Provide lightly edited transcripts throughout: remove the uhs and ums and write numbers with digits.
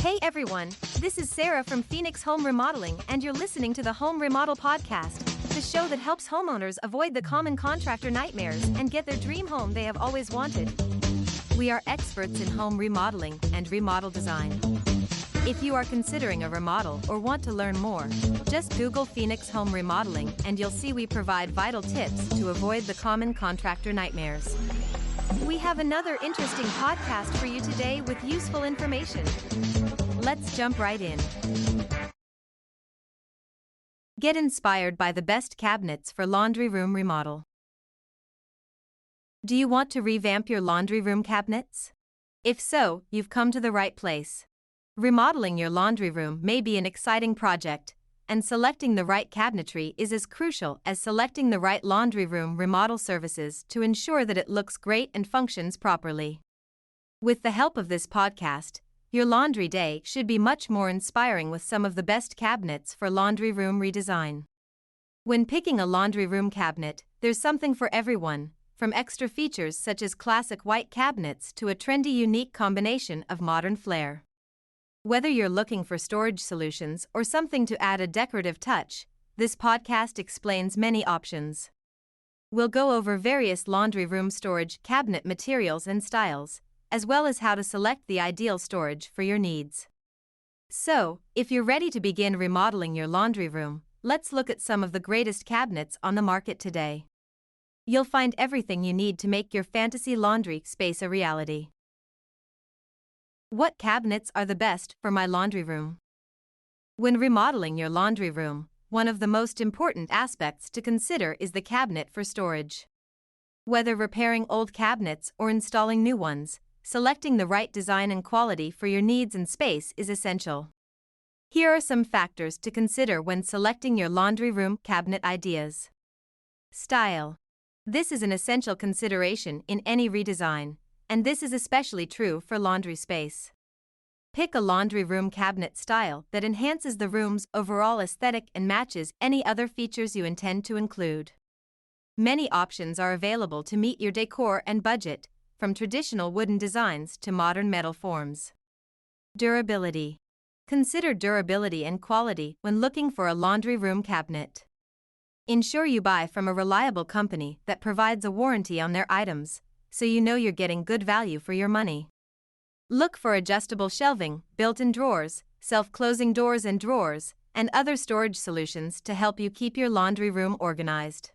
Hey everyone, this is Sarah from Phoenix Home Remodeling, and you're listening to the Home Remodel Podcast, the show that helps homeowners avoid the common contractor nightmares and get their dream home they have always wanted. We are experts in home remodeling and remodel design. If you are considering a remodel or want to learn more, just Google Phoenix Home Remodeling and you'll see we provide vital tips to avoid the common contractor nightmares. We have another interesting podcast for you today with useful information. Let's jump right in. Get inspired by the best cabinets for laundry room remodel. Do you want to revamp your laundry room cabinets? If so, you've come to the right place. Remodeling your laundry room may be an exciting project, and selecting the right cabinetry is as crucial as selecting the right laundry room remodel services to ensure that it looks great and functions properly. With the help of this podcast, your laundry day should be much more inspiring with some of the best cabinets for laundry room redesign. When picking a laundry room cabinet, there's something for everyone, from extra features such as classic white cabinets to a trendy unique combination of modern flair. Whether you're looking for storage solutions or something to add a decorative touch, this podcast explains many options. We'll go over various laundry room storage cabinet materials and styles, as well as how to select the ideal storage for your needs. So, if you're ready to begin remodeling your laundry room, let's look at some of the greatest cabinets on the market today. You'll find everything you need to make your fantasy laundry space a reality. What cabinets are the best for my laundry room? When remodeling your laundry room, one of the most important aspects to consider is the cabinet for storage. Whether repairing old cabinets or installing new ones, selecting the right design and quality for your needs and space is essential. Here are some factors to consider when selecting your laundry room cabinet ideas. Style. This is an essential consideration in any redesign, and this is especially true for laundry space. Pick a laundry room cabinet style that enhances the room's overall aesthetic and matches any other features you intend to include. Many options are available to meet your decor and budget, from traditional wooden designs to modern metal forms. Durability. Consider durability and quality when looking for a laundry room cabinet. Ensure you buy from a reliable company that provides a warranty on their items, so you know you're getting good value for your money. Look for adjustable shelving, built-in drawers, self-closing doors and drawers, and other storage solutions to help you keep your laundry room organized.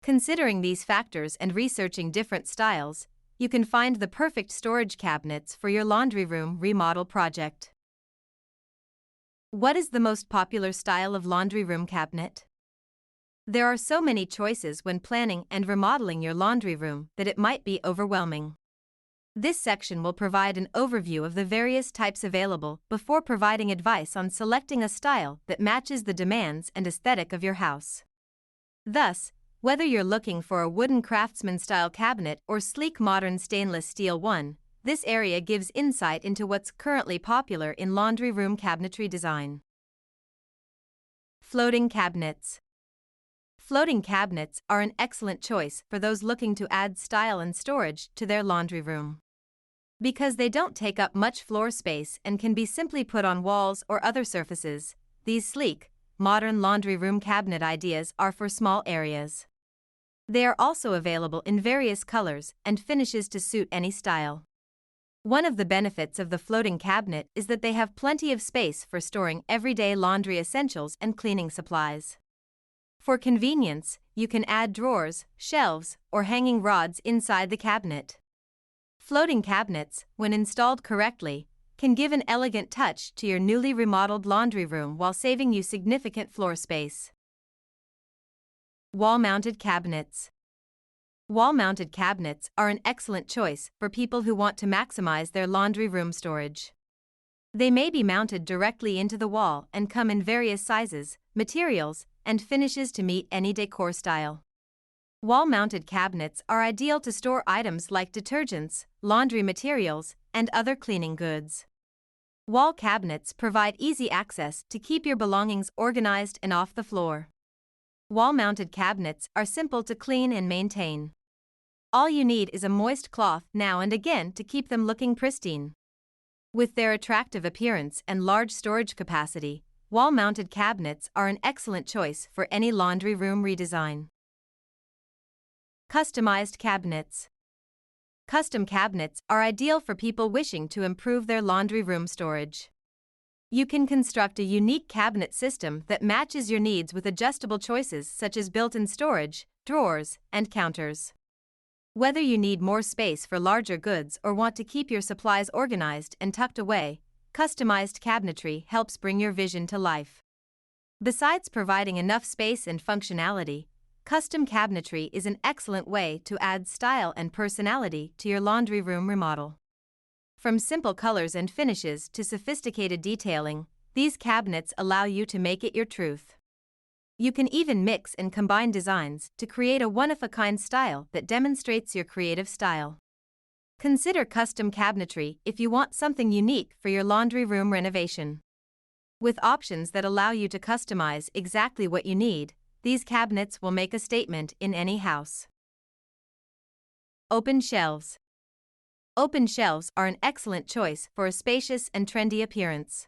Considering these factors and researching different styles, you can find the perfect storage cabinets for your laundry room remodel project. What is the most popular style of laundry room cabinet? There are so many choices when planning and remodeling your laundry room that it might be overwhelming. This section will provide an overview of the various types available before providing advice on selecting a style that matches the demands and aesthetic of your house. Thus, whether you're looking for a wooden craftsman-style cabinet or sleek modern stainless steel one, this area gives insight into what's currently popular in laundry room cabinetry design. Floating cabinets. Floating cabinets are an excellent choice for those looking to add style and storage to their laundry room. Because they don't take up much floor space and can be simply put on walls or other surfaces, these sleek, modern laundry room cabinet ideas are for small areas. They are also available in various colors and finishes to suit any style. One of the benefits of the floating cabinet is that they have plenty of space for storing everyday laundry essentials and cleaning supplies. For convenience, you can add drawers, shelves, or hanging rods inside the cabinet. Floating cabinets, when installed correctly, can give an elegant touch to your newly remodeled laundry room while saving you significant floor space. Wall-mounted cabinets. Wall-mounted cabinets are an excellent choice for people who want to maximize their laundry room storage. They may be mounted directly into the wall and come in various sizes, materials, and finishes to meet any decor style. Wall-mounted cabinets are ideal to store items like detergents, laundry materials, and other cleaning goods. Wall cabinets provide easy access to keep your belongings organized and off the floor. Wall-mounted cabinets are simple to clean and maintain. All you need is a moist cloth now and again to keep them looking pristine. With their attractive appearance and large storage capacity, wall-mounted cabinets are an excellent choice for any laundry room redesign. Customized cabinets. Custom cabinets are ideal for people wishing to improve their laundry room storage. You can construct a unique cabinet system that matches your needs with adjustable choices such as built-in storage, drawers, and counters. Whether you need more space for larger goods or want to keep your supplies organized and tucked away, customized cabinetry helps bring your vision to life. Besides providing enough space and functionality, custom cabinetry is an excellent way to add style and personality to your laundry room remodel. From simple colors and finishes to sophisticated detailing, these cabinets allow you to make it your truth. You can even mix and combine designs to create a one-of-a-kind style that demonstrates your creative style. Consider custom cabinetry if you want something unique for your laundry room renovation. With options that allow you to customize exactly what you need, these cabinets will make a statement in any house. Open shelves. Open shelves are an excellent choice for a spacious and trendy appearance.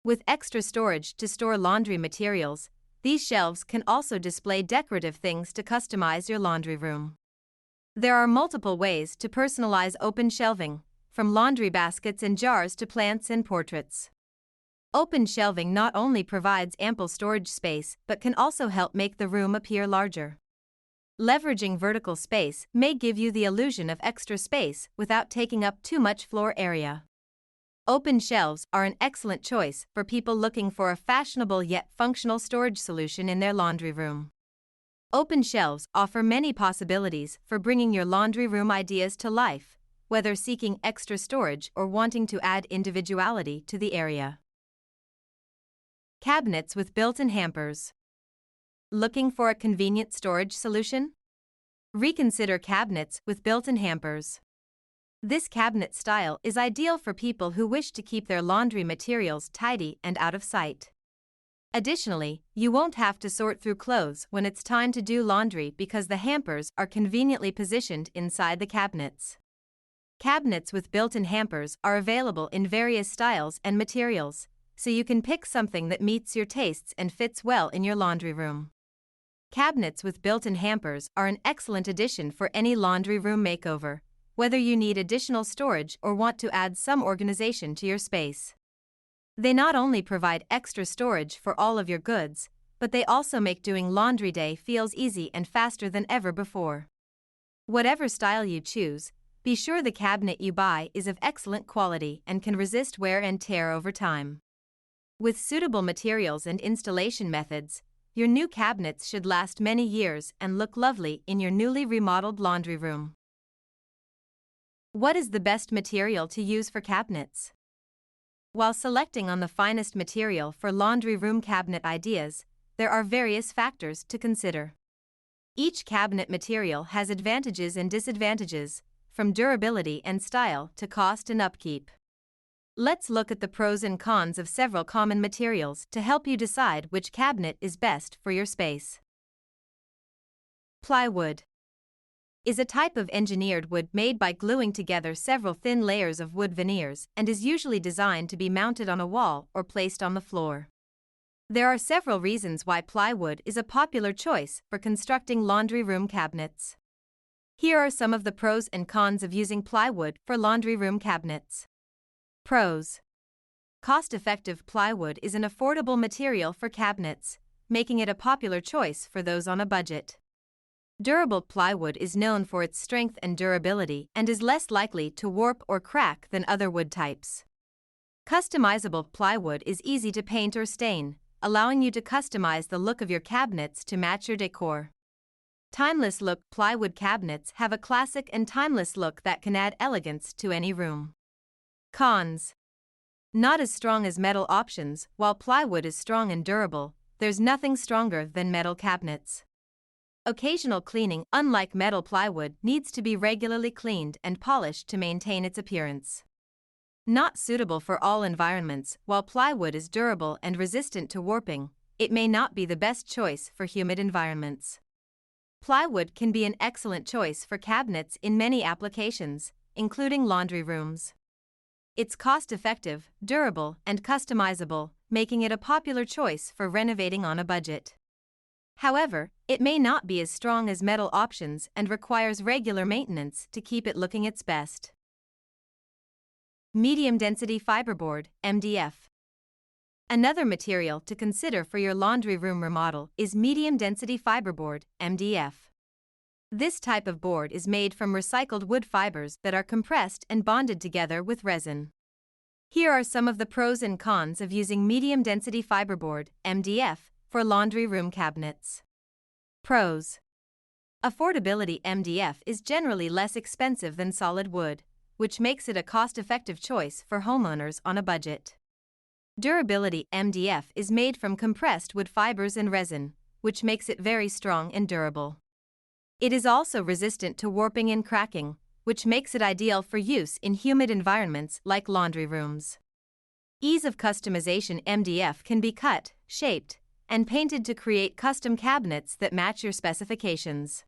With extra storage to store laundry materials, these shelves can also display decorative things to customize your laundry room. There are multiple ways to personalize open shelving, from laundry baskets and jars to plants and portraits. Open shelving not only provides ample storage space but can also help make the room appear larger. Leveraging vertical space may give you the illusion of extra space without taking up too much floor area. Open shelves are an excellent choice for people looking for a fashionable yet functional storage solution in their laundry room. Open shelves offer many possibilities for bringing your laundry room ideas to life, whether seeking extra storage or wanting to add individuality to the area. Cabinets with built-in hampers. Looking for a convenient storage solution? Reconsider cabinets with built-in hampers. This cabinet style is ideal for people who wish to keep their laundry materials tidy and out of sight. Additionally, you won't have to sort through clothes when it's time to do laundry because the hampers are conveniently positioned inside the cabinets. Cabinets with built-in hampers are available in various styles and materials, so you can pick something that meets your tastes and fits well in your laundry room. Cabinets with built-in hampers are an excellent addition for any laundry room makeover, whether you need additional storage or want to add some organization to your space. They not only provide extra storage for all of your goods, but they also make doing laundry day feels easy and faster than ever before. Whatever style you choose, be sure the cabinet you buy is of excellent quality and can resist wear and tear over time. With suitable materials and installation methods, your new cabinets should last many years and look lovely in your newly remodeled laundry room. What is the best material to use for cabinets? While selecting on the finest material for laundry room cabinet ideas, there are various factors to consider. Each cabinet material has advantages and disadvantages, from durability and style to cost and upkeep. Let's look at the pros and cons of several common materials to help you decide which cabinet is best for your space. Plywood is a type of engineered wood made by gluing together several thin layers of wood veneers and is usually designed to be mounted on a wall or placed on the floor. There are several reasons why plywood is a popular choice for constructing laundry room cabinets. Here are some of the pros and cons of using plywood for laundry room cabinets. Pros. Cost-effective plywood is an affordable material for cabinets, making it a popular choice for those on a budget. Durable plywood is known for its strength and durability and is less likely to warp or crack than other wood types. Customizable plywood is easy to paint or stain, allowing you to customize the look of your cabinets to match your decor. Timeless look plywood cabinets have a classic and timeless look that can add elegance to any room. Cons. Not as strong as metal options. While plywood is strong and durable, there's nothing stronger than metal cabinets. Occasional cleaning, unlike metal plywood, needs to be regularly cleaned and polished to maintain its appearance. Not suitable for all environments. While plywood is durable and resistant to warping, it may not be the best choice for humid environments. Plywood can be an excellent choice for cabinets in many applications, including laundry rooms. It's cost-effective, durable, and customizable, making it a popular choice for renovating on a budget. However, it may not be as strong as metal options and requires regular maintenance to keep it looking its best. Medium density fiberboard, MDF. Another material to consider for your laundry room remodel is medium density fiberboard, MDF. This type of board is made from recycled wood fibers that are compressed and bonded together with resin. Here are some of the pros and cons of using medium density fiberboard, MDF, for laundry room cabinets. Pros. Affordability: MDF is generally less expensive than solid wood, which makes it a cost-effective choice for homeowners on a budget. Durability: MDF is made from compressed wood fibers and resin, which makes it very strong and durable. It is also resistant to warping and cracking, which makes it ideal for use in humid environments like laundry rooms. Ease of customization: MDF can be cut, shaped, and painted to create custom cabinets that match your specifications.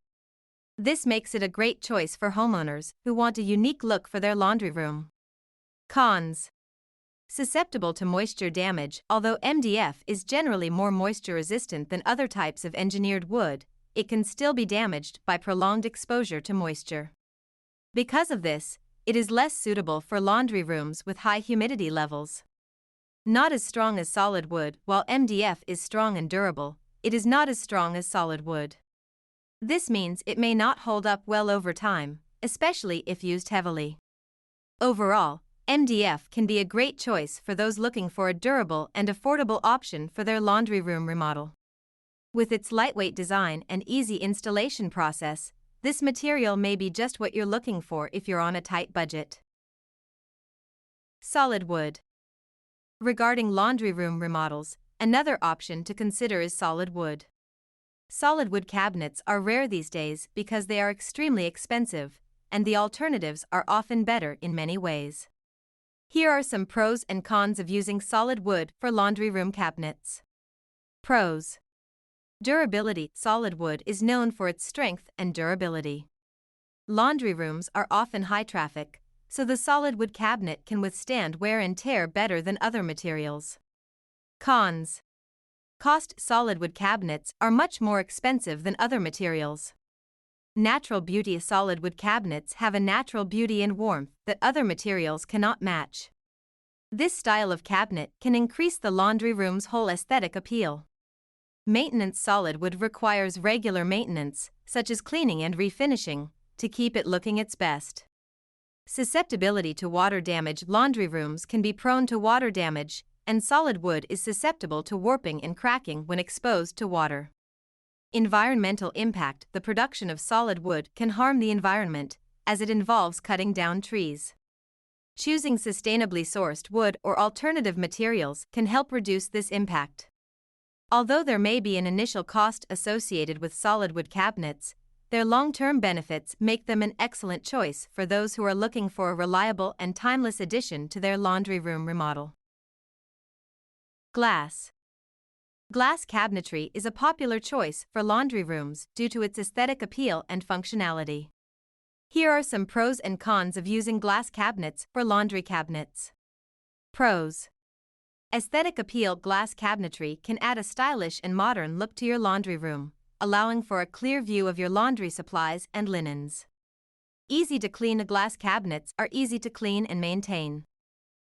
This makes it a great choice for homeowners who want a unique look for their laundry room. Cons. Susceptible to moisture damage: although MDF is generally more moisture resistant than other types of engineered wood, it can still be damaged by prolonged exposure to moisture. Because of this, it is less suitable for laundry rooms with high humidity levels. Not as strong as solid wood: while MDF is strong and durable, it is not as strong as solid wood. This means it may not hold up well over time, especially if used heavily. Overall, MDF can be a great choice for those looking for a durable and affordable option for their laundry room remodel. With its lightweight design and easy installation process, this material may be just what you're looking for if you're on a tight budget. Solid wood. Regarding laundry room remodels, another option to consider is solid wood. Solid wood cabinets are rare these days because they are extremely expensive, and the alternatives are often better in many ways. Here are some pros and cons of using solid wood for laundry room cabinets. Pros. Durability: solid wood is known for its strength and durability. Laundry rooms are often high traffic, so the solid wood cabinet can withstand wear and tear better than other materials. Cons. Cost: solid wood cabinets are much more expensive than other materials. Natural beauty: solid wood cabinets have a natural beauty and warmth that other materials cannot match. This style of cabinet can increase the laundry room's whole aesthetic appeal. Maintenance: solid wood requires regular maintenance, such as cleaning and refinishing, to keep it looking its best. Susceptibility to water damage: laundry rooms can be prone to water damage, and solid wood is susceptible to warping and cracking when exposed to water. Environmental impact: the production of solid wood can harm the environment, as it involves cutting down trees. Choosing sustainably sourced wood or alternative materials can help reduce this impact. Although there may be an initial cost associated with solid wood cabinets, their long-term benefits make them an excellent choice for those who are looking for a reliable and timeless addition to their laundry room remodel. Glass. Glass cabinetry is a popular choice for laundry rooms due to its aesthetic appeal and functionality. Here are some pros and cons of using glass cabinets for laundry cabinets. Pros. Aesthetic appeal: glass cabinetry can add a stylish and modern look to your laundry room, allowing for a clear view of your laundry supplies and linens. Easy to clean: glass cabinets are easy to clean and maintain.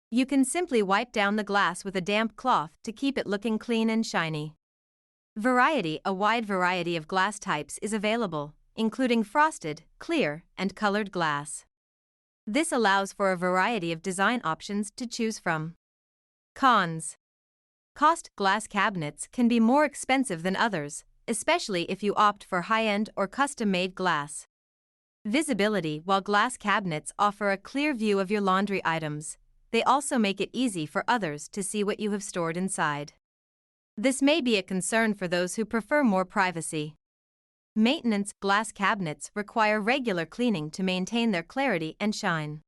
You can simply wipe down the glass with a damp cloth to keep it looking clean and shiny. Variety: a wide variety of glass types is available, including frosted, clear, and colored glass. This allows for a variety of design options to choose from. Cons. Cost: glass cabinets can be more expensive than others, especially if you opt for high-end or custom-made glass. Visibility: while glass cabinets offer a clear view of your laundry items, they also make it easy for others to see what you have stored inside. This may be a concern for those who prefer more privacy. Maintenance: glass cabinets require regular cleaning to maintain their clarity and shine.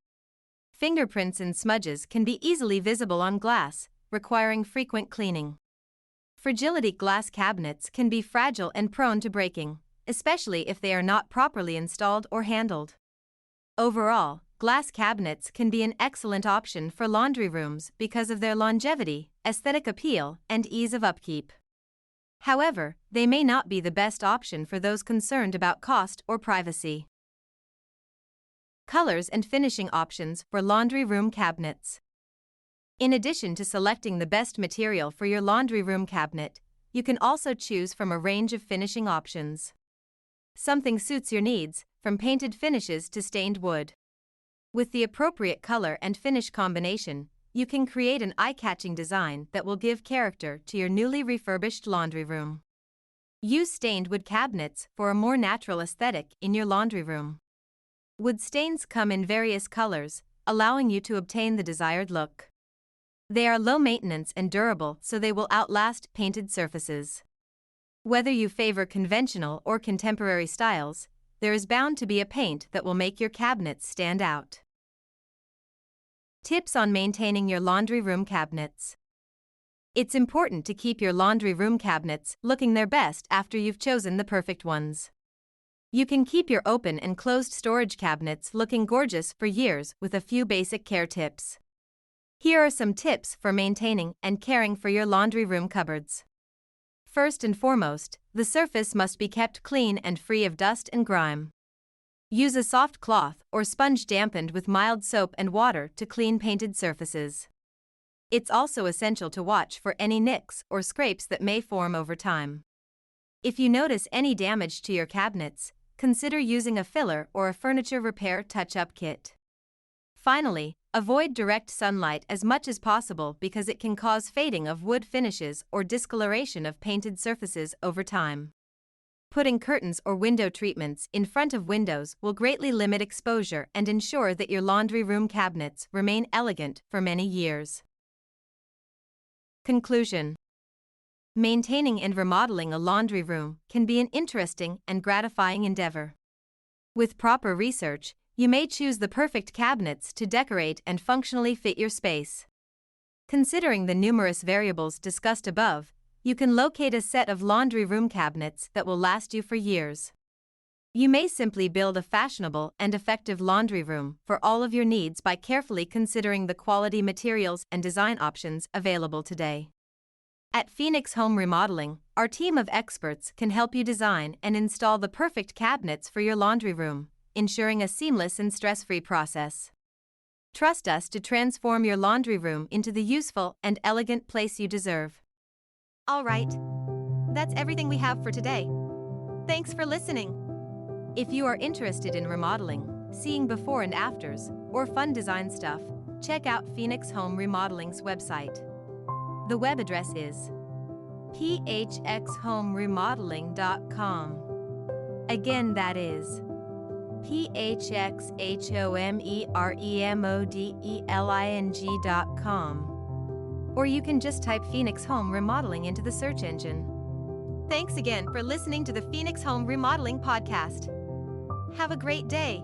Fingerprints and smudges can be easily visible on glass, requiring frequent cleaning. Fragility: glass cabinets can be fragile and prone to breaking, especially if they are not properly installed or handled. Overall, glass cabinets can be an excellent option for laundry rooms because of their longevity, aesthetic appeal, and ease of upkeep. However, they may not be the best option for those concerned about cost or privacy. Colors and finishing options for laundry room cabinets. In addition to selecting the best material for your laundry room cabinet, you can also choose from a range of finishing options. Something suits your needs, from painted finishes to stained wood. With the appropriate color and finish combination, you can create an eye-catching design that will give character to your newly refurbished laundry room. Use stained wood cabinets for a more natural aesthetic in your laundry room. Wood stains come in various colors, allowing you to obtain the desired look. They are low maintenance and durable, so they will outlast painted surfaces. Whether you favor conventional or contemporary styles, there is bound to be a paint that will make your cabinets stand out. Tips on maintaining your laundry room cabinets. It's important to keep your laundry room cabinets looking their best after you've chosen the perfect ones. You can keep your open and closed storage cabinets looking gorgeous for years with a few basic care tips. Here are some tips for maintaining and caring for your laundry room cupboards. First and foremost, the surface must be kept clean and free of dust and grime. Use a soft cloth or sponge dampened with mild soap and water to clean painted surfaces. It's also essential to watch for any nicks or scrapes that may form over time. If you notice any damage to your cabinets, consider using a filler or a furniture repair touch-up kit. Finally, avoid direct sunlight as much as possible because it can cause fading of wood finishes or discoloration of painted surfaces over time. Putting curtains or window treatments in front of windows will greatly limit exposure and ensure that your laundry room cabinets remain elegant for many years. Conclusion. Maintaining and remodeling a laundry room can be an interesting and gratifying endeavor. With proper research, you may choose the perfect cabinets to decorate and functionally fit your space. Considering the numerous variables discussed above, you can locate a set of laundry room cabinets that will last you for years. You may simply build a fashionable and effective laundry room for all of your needs by carefully considering the quality materials and design options available today. At Phoenix Home Remodeling, our team of experts can help you design and install the perfect cabinets for your laundry room, ensuring a seamless and stress-free process. Trust us to transform your laundry room into the useful and elegant place you deserve. All right, that's everything we have for today. Thanks for listening. If you are interested in remodeling, seeing before and afters, or fun design stuff, check out Phoenix Home Remodeling's website. The web address is phxhomeremodeling.com. Again, that is phxhomeremodeling.com. Or you can just type Phoenix Home Remodeling into the search engine. Thanks again for listening to the Phoenix Home Remodeling Podcast. Have a great day.